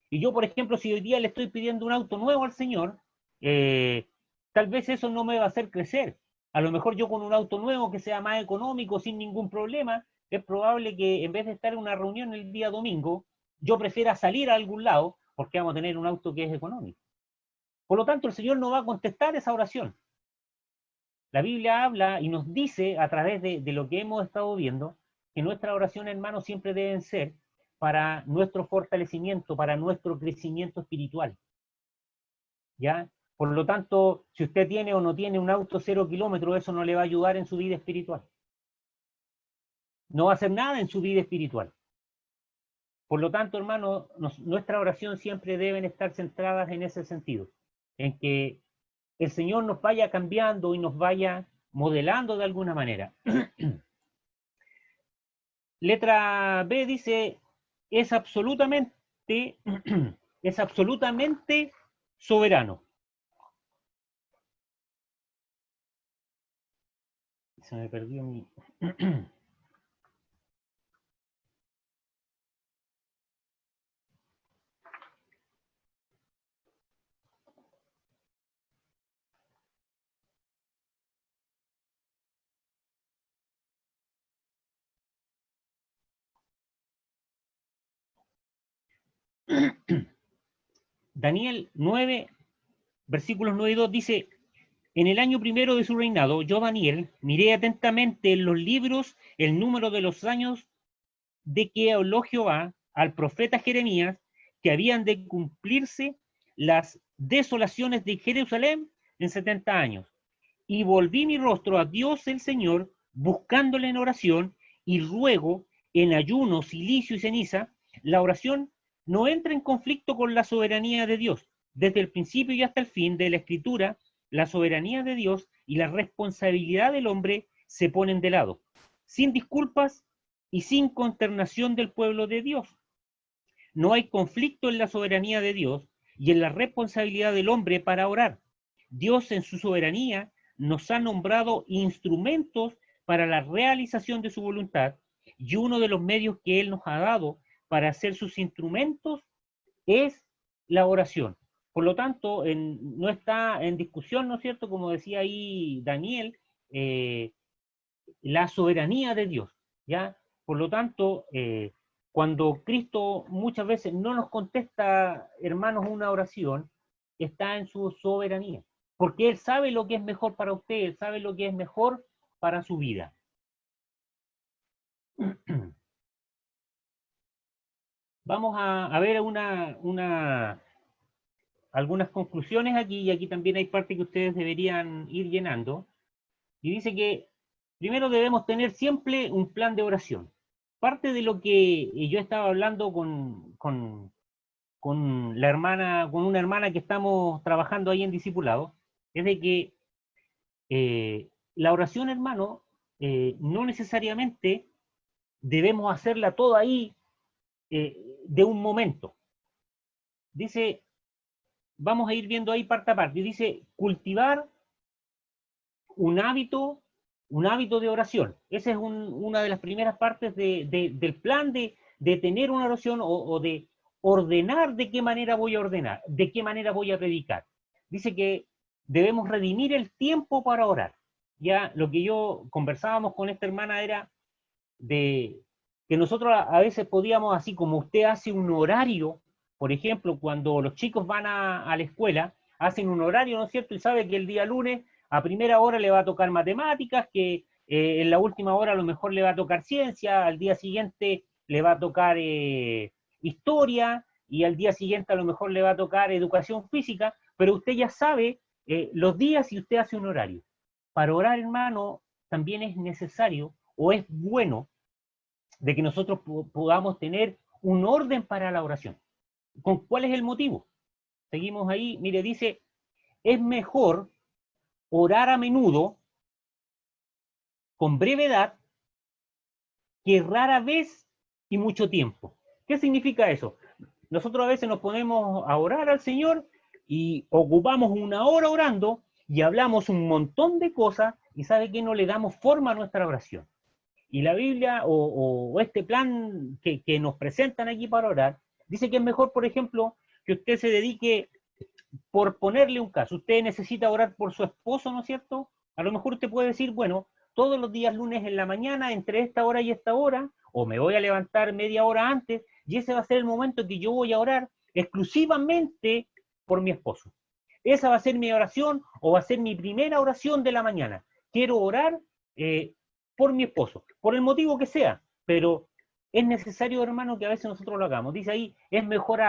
Y yo, por ejemplo, si hoy día le estoy pidiendo un auto nuevo al Señor, tal vez eso no me va a hacer crecer. A lo mejor yo con un auto nuevo que sea más económico, sin ningún problema, es probable que en vez de estar en una reunión el día domingo, yo prefiera salir a algún lado porque vamos a tener un auto que es económico. Por lo tanto, el Señor no va a contestar esa oración. La Biblia habla y nos dice a través de lo que hemos estado viendo que nuestras oraciones, hermanos, siempre deben ser para nuestro fortalecimiento, para nuestro crecimiento espiritual. ¿Ya? Por lo tanto, si usted tiene o no tiene un auto 0 kilómetros, eso no le va a ayudar en su vida espiritual. No va a hacer nada en su vida espiritual. Por lo tanto, hermano, nuestra oración siempre deben estar centradas en ese sentido, en que el Señor nos vaya cambiando y nos vaya modelando de alguna manera. Letra B dice, es absolutamente, es absolutamente soberano. Se me perdió mi... Daniel 9, versículos 9 y 2 dice: en el año primero de su reinado, yo, Daniel, miré atentamente en los libros el número de los años de que habló Jehová al profeta Jeremías, que habían de cumplirse las desolaciones de Jerusalén en 70 años. Y volví mi rostro a Dios el Señor, buscándole en oración, y ruego en ayuno, silicio y ceniza. La oración no entra en conflicto con la soberanía de Dios. Desde el principio y hasta el fin de la Escritura, la soberanía de Dios y la responsabilidad del hombre se ponen de lado, sin disculpas y sin consternación del pueblo de Dios. No hay conflicto en la soberanía de Dios y en la responsabilidad del hombre para orar. Dios en su soberanía nos ha nombrado instrumentos para la realización de su voluntad, y uno de los medios que Él nos ha dado para hacer sus instrumentos es la oración. Por lo tanto, no está en discusión, ¿no es cierto? Como decía ahí Daniel, la soberanía de Dios, ¿ya? Por lo tanto, cuando Cristo muchas veces no nos contesta, hermanos, una oración, está en su soberanía, porque Él sabe lo que es mejor para usted, Él sabe lo que es mejor para su vida. Vamos a ver algunas conclusiones aquí, y aquí también hay parte que ustedes deberían ir llenando. Y dice que primero debemos tener siempre un plan de oración. Parte de lo que yo estaba hablando con la hermana, con una hermana que estamos trabajando ahí en discipulado, es de que la oración, hermano, no necesariamente debemos hacerla toda ahí de un momento. Dice, vamos a ir viendo ahí parte a parte, dice cultivar un hábito, un hábito de oración. Esa es una de las primeras partes del plan de tener una oración, o de ordenar de qué manera voy a ordenar, de qué manera voy a predicar. Dice que debemos redimir el tiempo para orar. Ya lo que yo conversábamos con esta hermana era de que nosotros a veces podíamos, así como usted hace un horario, por ejemplo, cuando los chicos van a la escuela, hacen un horario, ¿no es cierto? Y sabe que el día lunes a primera hora le va a tocar matemáticas, que en la última hora a lo mejor le va a tocar ciencia, al día siguiente le va a tocar historia, y al día siguiente a lo mejor le va a tocar educación física, pero usted ya sabe los días y usted hace un horario. Para orar, hermano, también es necesario o es bueno de que nosotros podamos tener un orden para la oración. ¿Cuál es el motivo? Seguimos ahí, mire, dice, es mejor orar a menudo, con brevedad, que rara vez y mucho tiempo. ¿Qué significa eso? Nosotros a veces nos ponemos a orar al Señor y ocupamos una hora orando y hablamos un montón de cosas, y sabe que no le damos forma a nuestra oración. Y la Biblia o este plan que nos presentan aquí para orar, dice que es mejor, por ejemplo, que usted se dedique, por ponerle un caso, usted necesita orar por su esposo, ¿no es cierto? A lo mejor usted puede decir, bueno, todos los días lunes en la mañana, entre esta hora y esta hora, o me voy a levantar media hora antes, y ese va a ser el momento que yo voy a orar exclusivamente por mi esposo. Esa va a ser mi oración, o va a ser mi primera oración de la mañana. Quiero orar eh, por mi esposo, por el motivo que sea, pero es necesario, hermano, que a veces nosotros lo hagamos. Dice ahí, es mejor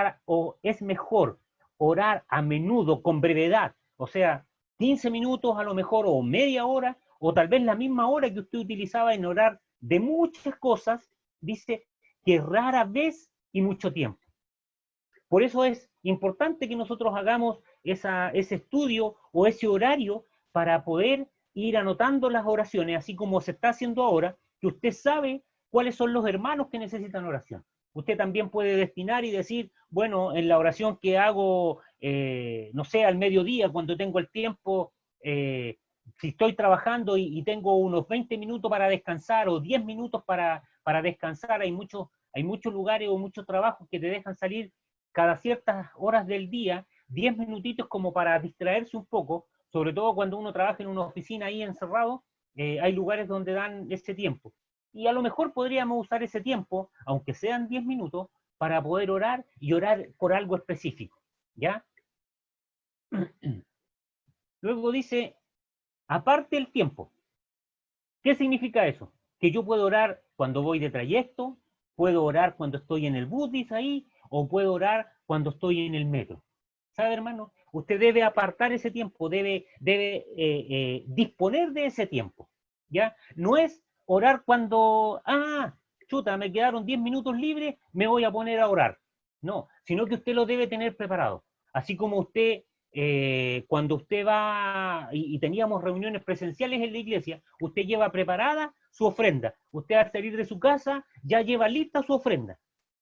orar a menudo, con brevedad, o sea, 15 minutos a lo mejor, o media hora, o tal vez la misma hora que usted utilizaba en orar de muchas cosas, dice que rara vez y mucho tiempo. Por eso es importante que nosotros hagamos ese estudio o ese horario para poder ir anotando las oraciones, así como se está haciendo ahora, que usted sabe cuáles son los hermanos que necesitan oración. Usted también puede destinar y decir, bueno, en la oración que hago, no sé, al mediodía, cuando tengo el tiempo, si estoy trabajando y tengo unos 20 minutos para descansar, o 10 minutos para descansar, hay muchos lugares o muchos trabajos que te dejan salir cada ciertas horas del día, 10 minutitos como para distraerse un poco, sobre todo cuando uno trabaja en una oficina ahí encerrado, hay lugares donde dan ese tiempo. Y a lo mejor podríamos usar ese tiempo, aunque sean 10 minutos, para poder orar y orar por algo específico, ¿ya? Luego dice, aparte el tiempo. ¿Qué significa eso? Que yo puedo orar cuando voy de trayecto, puedo orar cuando estoy en el bus, dice ahí, o puedo orar cuando estoy en el metro. ¿Sabe, hermano? Usted debe apartar ese tiempo, debe disponer de ese tiempo, ¿ya? No es orar cuando, chuta, me quedaron 10 minutos libres, me voy a poner a orar. No, sino que usted lo debe tener preparado. Así como usted cuando usted va y teníamos reuniones presenciales en la iglesia, usted lleva preparada su ofrenda. Usted al salir de su casa ya lleva lista su ofrenda.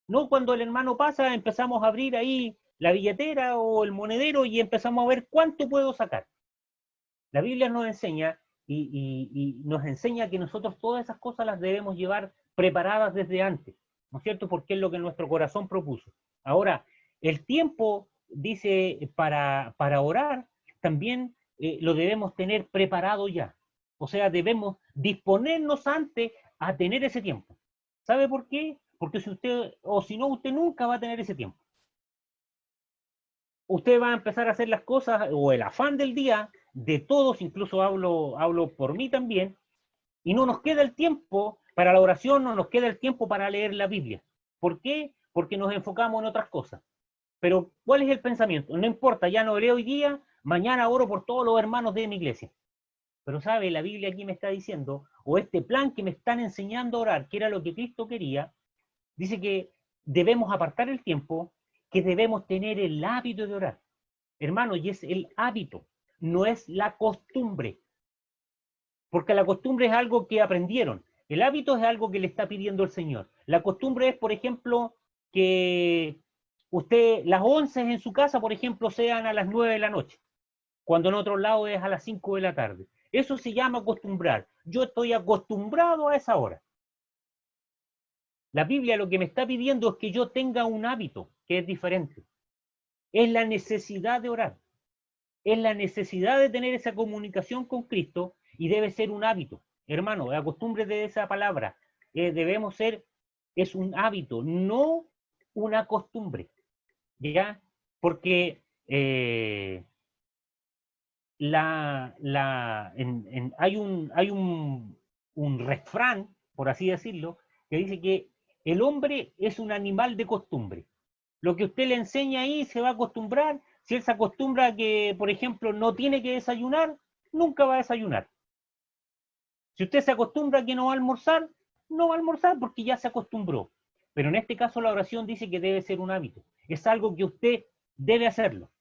No cuando el hermano pasa empezamos a abrir ahí la billetera o el monedero y empezamos a ver cuánto puedo sacar. La Biblia nos enseña y nos enseña que nosotros todas esas cosas las debemos llevar preparadas desde antes, ¿no es cierto? Porque es lo que nuestro corazón propuso. Ahora, el tiempo, dice, para orar, también lo debemos tener preparado ya. O sea, debemos disponernos antes a tener ese tiempo. ¿Sabe por qué? Porque si usted, o si no, usted nunca va a tener ese tiempo. Usted va a empezar a hacer las cosas, o el afán del día, de todos, incluso hablo por mí también, y no nos queda el tiempo para la oración, no nos queda el tiempo para leer la Biblia. ¿Por qué? Porque nos enfocamos en otras cosas. Pero, ¿cuál es el pensamiento? No importa, ya no leo hoy día, mañana oro por todos los hermanos de mi iglesia. Pero, ¿sabe? La Biblia aquí me está diciendo, o este plan que me están enseñando a orar, que era lo que Cristo quería, dice que debemos apartar el tiempo, que debemos tener el hábito de orar. Hermano, y es el hábito, no es la costumbre. Porque la costumbre es algo que aprendieron. El hábito es algo que le está pidiendo el Señor. La costumbre es, por ejemplo, que usted, las 11 en su casa, por ejemplo, sean a las 9 de la noche, cuando en otro lado es a las 5 de la tarde. Eso se llama acostumbrar. Yo estoy acostumbrado a esa hora. La Biblia lo que me está pidiendo es que yo tenga un hábito que es diferente. Es la necesidad de orar. Es la necesidad de tener esa comunicación con Cristo y debe ser un hábito. Hermano, la costumbre de esa palabra, debemos ser, es un hábito, no una costumbre, ¿ya? Porque hay un refrán, por así decirlo, que dice que el hombre es un animal de costumbre. Lo que usted le enseña ahí se va a acostumbrar. Si él se acostumbra a que, por ejemplo, no tiene que desayunar, nunca va a desayunar. Si usted se acostumbra a que no va a almorzar, no va a almorzar porque ya se acostumbró. Pero en este caso la oración dice que debe ser un hábito. Es algo que usted debe hacerlo.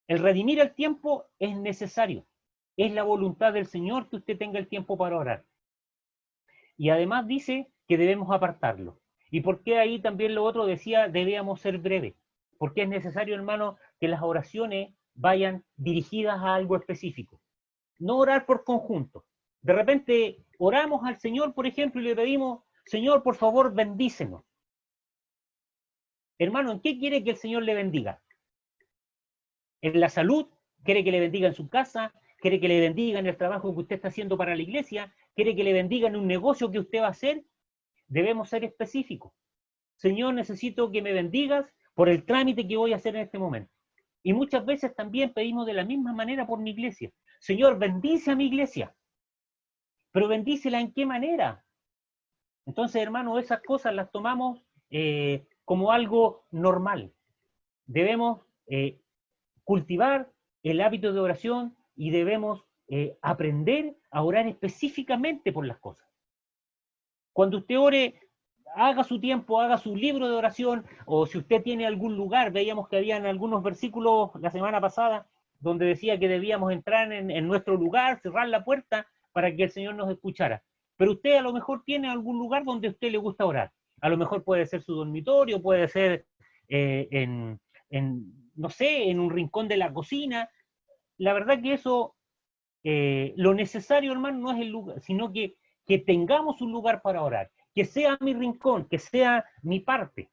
El redimir el tiempo es necesario. Es la voluntad del Señor que usted tenga el tiempo para orar. Y además dice que debemos apartarlo. ¿Y por qué ahí también lo otro decía, debíamos ser breves? Porque es necesario, hermano, que las oraciones vayan dirigidas a algo específico. No orar por conjunto. De repente oramos al Señor, por ejemplo, y le pedimos, Señor, por favor, bendícenos. Hermano, ¿en qué quiere que el Señor le bendiga? ¿En la salud? ¿Quiere que le bendiga en su casa? ¿Quiere que le bendiga en el trabajo que usted está haciendo para la iglesia? ¿Quiere que le bendiga en un negocio que usted va a hacer? Debemos ser específicos. Señor, necesito que me bendigas por el trámite que voy a hacer en este momento. Y muchas veces también pedimos de la misma manera por mi iglesia. Señor, bendice a mi iglesia. Pero bendícela en qué manera. Entonces, hermano, esas cosas las tomamos como algo normal. Debemos cultivar el hábito de oración y debemos aprender a orar específicamente por las cosas. Cuando usted ore, haga su tiempo, haga su libro de oración, o si usted tiene algún lugar, veíamos que habían algunos versículos la semana pasada donde decía que debíamos entrar en nuestro lugar, cerrar la puerta para que el Señor nos escuchara. Pero usted a lo mejor tiene algún lugar donde a usted le gusta orar. A lo mejor puede ser su dormitorio, puede ser no sé, en un rincón de la cocina. La verdad que eso, lo necesario, hermano, no es el lugar, sino que tengamos un lugar para orar, que sea mi rincón, que sea mi parte.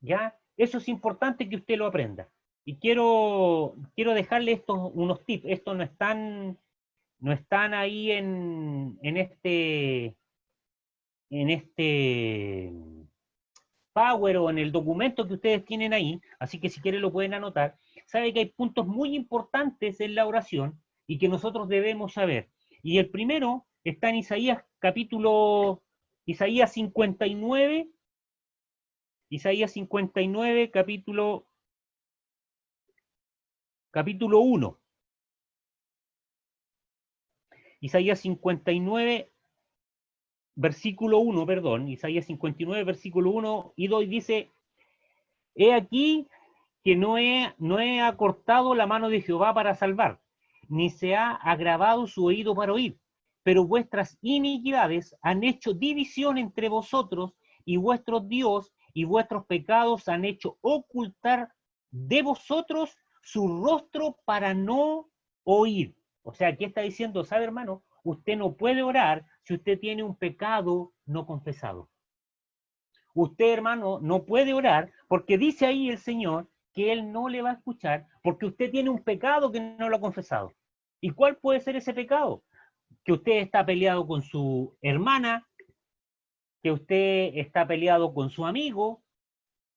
¿Ya? Eso es importante que usted lo aprenda. Y quiero dejarle unos tips. Estos no están ahí en este Power o en el documento que ustedes tienen ahí, así que si quieren lo pueden anotar, sabe que hay puntos muy importantes en la oración y que nosotros debemos saber. Y el primero está en Isaías 59, Isaías 59, capítulo 1. Isaías 59, versículo 1, perdón, Isaías 59, versículo 1 y 2 dice, he aquí que no he acortado la mano de Jehová para salvar, ni se ha agravado su oído para oír, pero vuestras iniquidades han hecho división entre vosotros y vuestro Dios, y vuestros pecados han hecho ocultar de vosotros su rostro para no oír. O sea, aquí está diciendo, ¿sabe, hermano? Usted no puede orar si usted tiene un pecado no confesado. Usted, hermano, no puede orar porque dice ahí el Señor que Él no le va a escuchar porque usted tiene un pecado que no lo ha confesado. ¿Y cuál puede ser ese pecado? Que usted está peleado con su hermana, que usted está peleado con su amigo,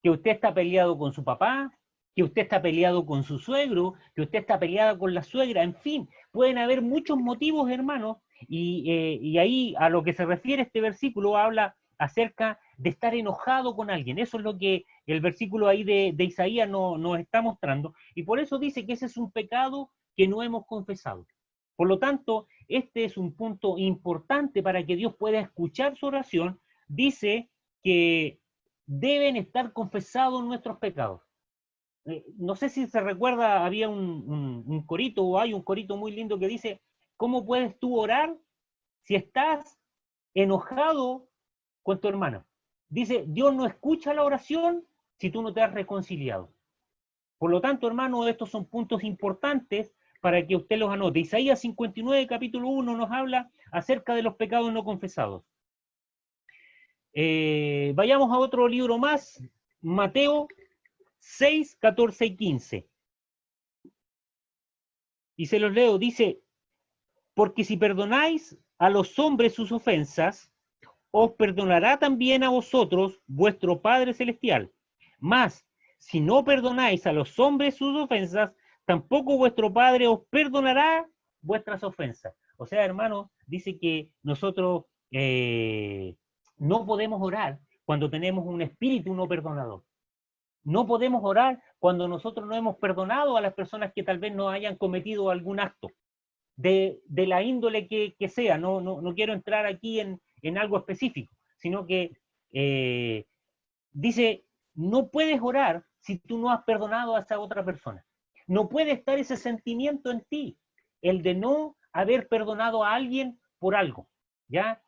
que usted está peleado con su papá, que usted está peleado con su suegro, que usted está peleada con la suegra, en fin, pueden haber muchos motivos, hermanos, y ahí a lo que se refiere este versículo habla acerca de estar enojado con alguien. Eso es lo que el versículo ahí de Isaías nos está mostrando, y por eso dice que ese es un pecado que no hemos confesado. Por lo tanto, este es un punto importante para que Dios pueda escuchar su oración. Dice que deben estar confesados nuestros pecados. No sé si se recuerda, había un corito, o hay un corito muy lindo que dice, ¿cómo puedes tú orar si estás enojado con tu hermano? Dice, Dios no escucha la oración si tú no te has reconciliado. Por lo tanto, hermano, estos son puntos importantes para que usted los anote. Isaías 59, capítulo 1, nos habla acerca de los pecados no confesados. Vayamos a otro libro más, Mateo 6, 14 y 15. Y se los leo, dice, porque si perdonáis a los hombres sus ofensas, os perdonará también a vosotros vuestro Padre Celestial. Mas, si no perdonáis a los hombres sus ofensas, tampoco vuestro Padre os perdonará vuestras ofensas. O sea, hermanos, dice que nosotros no podemos orar cuando tenemos un espíritu no perdonador. No podemos orar cuando nosotros no hemos perdonado a las personas que tal vez no hayan cometido algún acto de la índole que sea. No quiero entrar aquí en algo específico, sino que dice, no puedes orar si tú no has perdonado a esa otra persona. No puede estar ese sentimiento en ti, el de no haber perdonado a alguien por algo. ¿Ya?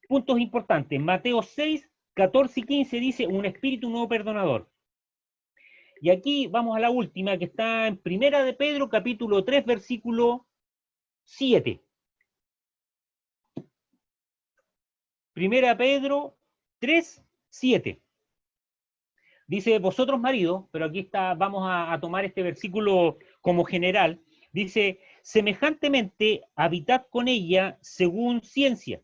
Puntos importantes. Mateo 6, 14 y 15 dice, un espíritu no perdonador. Y aquí vamos a la última, que está en Primera de Pedro, capítulo 3, versículo 7. Primera Pedro 3, 7. Dice, vosotros maridos, pero aquí está, vamos a tomar este versículo como general, dice, semejantemente habitad con ella según ciencia,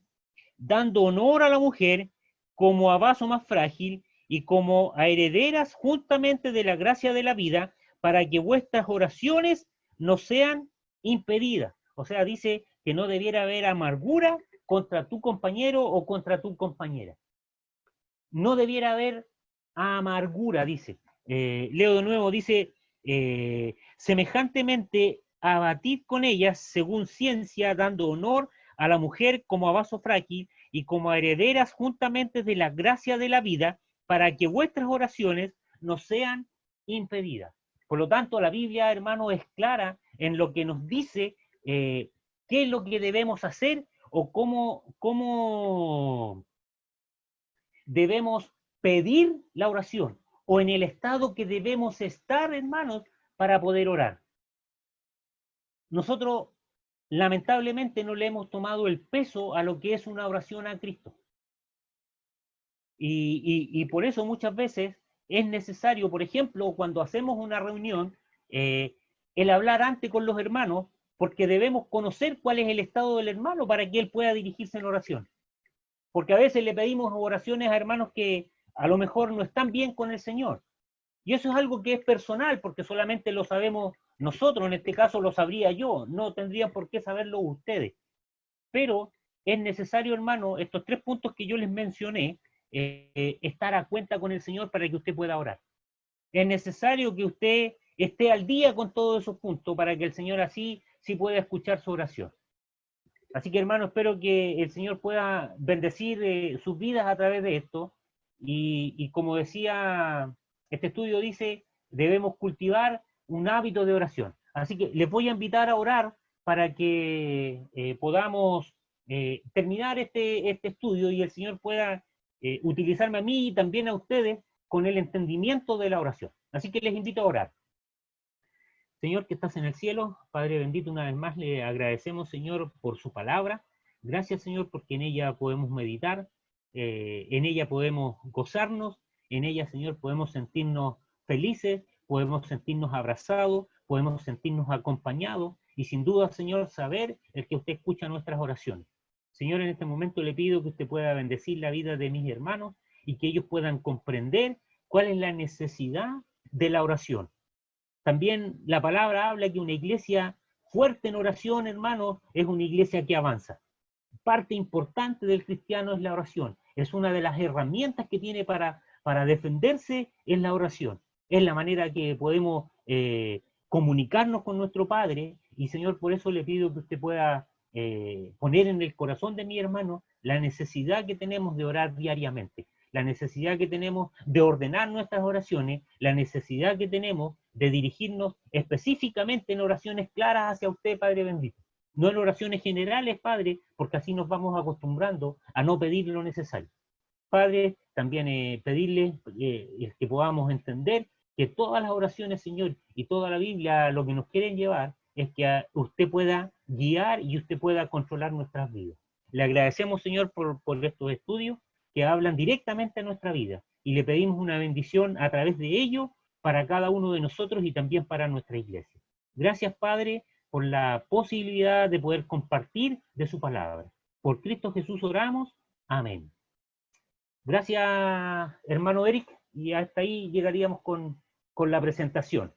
dando honor a la mujer como a vaso más frágil y como a herederas juntamente de la gracia de la vida, para que vuestras oraciones no sean impedidas. O sea, dice que no debiera haber amargura contra tu compañero o contra tu compañera. No debiera haber amargura, dice. Leo de nuevo, dice, semejantemente abatid con ellas según ciencia, dando honor a la mujer como a vaso frágil y como a herederas juntamente de la gracia de la vida, para que vuestras oraciones no sean impedidas. Por lo tanto, la Biblia, hermano, es clara en lo que nos dice qué es lo que debemos hacer o cómo debemos pedir la oración o en el estado que debemos estar, hermanos, para poder orar. Nosotros, lamentablemente, no le hemos tomado el peso a lo que es una oración a Cristo. Y por eso muchas veces es necesario, por ejemplo, cuando hacemos una reunión, el hablar antes con los hermanos, porque debemos conocer cuál es el estado del hermano para que él pueda dirigirse en oración. Porque a veces le pedimos oraciones a hermanos que a lo mejor no están bien con el Señor. Y eso es algo que es personal, porque solamente lo sabemos nosotros, en este caso lo sabría yo, no tendrían por qué saberlo ustedes. Pero es necesario, hermano, estos 3 puntos que yo les mencioné, estar a cuenta con el Señor para que usted pueda orar. Es necesario que usted esté al día con todos esos puntos para que el Señor así sí pueda escuchar su oración. Así que, hermano, espero que el Señor pueda bendecir sus vidas a través de esto. Y como decía, este estudio dice, debemos cultivar un hábito de oración. Así que les voy a invitar a orar para que podamos terminar este estudio y el Señor pueda utilizarme a mí y también a ustedes con el entendimiento de la oración. Así que les invito a orar. Señor que estás en el cielo, Padre bendito, una vez más le agradecemos, Señor, por su palabra. Gracias, Señor, porque en ella podemos meditar, en ella podemos gozarnos, en ella, Señor, podemos sentirnos felices, podemos sentirnos abrazados, podemos sentirnos acompañados y sin duda, Señor, saber el que usted escucha nuestras oraciones. Señor, en este momento le pido que usted pueda bendecir la vida de mis hermanos y que ellos puedan comprender cuál es la necesidad de la oración. También la palabra habla que una iglesia fuerte en oración, hermano, es una iglesia que avanza. Parte importante del cristiano es la oración. Es una de las herramientas que tiene para defenderse en la oración. Es la manera que podemos comunicarnos con nuestro Padre. Y Señor, por eso le pido que usted pueda poner en el corazón de mi hermano la necesidad que tenemos de orar diariamente, la necesidad que tenemos de ordenar nuestras oraciones, la necesidad que tenemos de dirigirnos específicamente en oraciones claras hacia usted, Padre bendito. No en oraciones generales, Padre, porque así nos vamos acostumbrando a no pedir lo necesario. Padre, también pedirle que podamos entender que todas las oraciones, Señor, y toda la Biblia, lo que nos quieren llevar es que usted pueda guiar y usted pueda controlar nuestras vidas. Le agradecemos, Señor, por estos estudios que hablan directamente a nuestra vida y le pedimos una bendición a través de ello para cada uno de nosotros y también para nuestra iglesia. Gracias, Padre, por la posibilidad de poder compartir de su palabra. Por Cristo Jesús oramos. Amén. Gracias, hermano Eric, y hasta ahí llegaríamos con la presentación.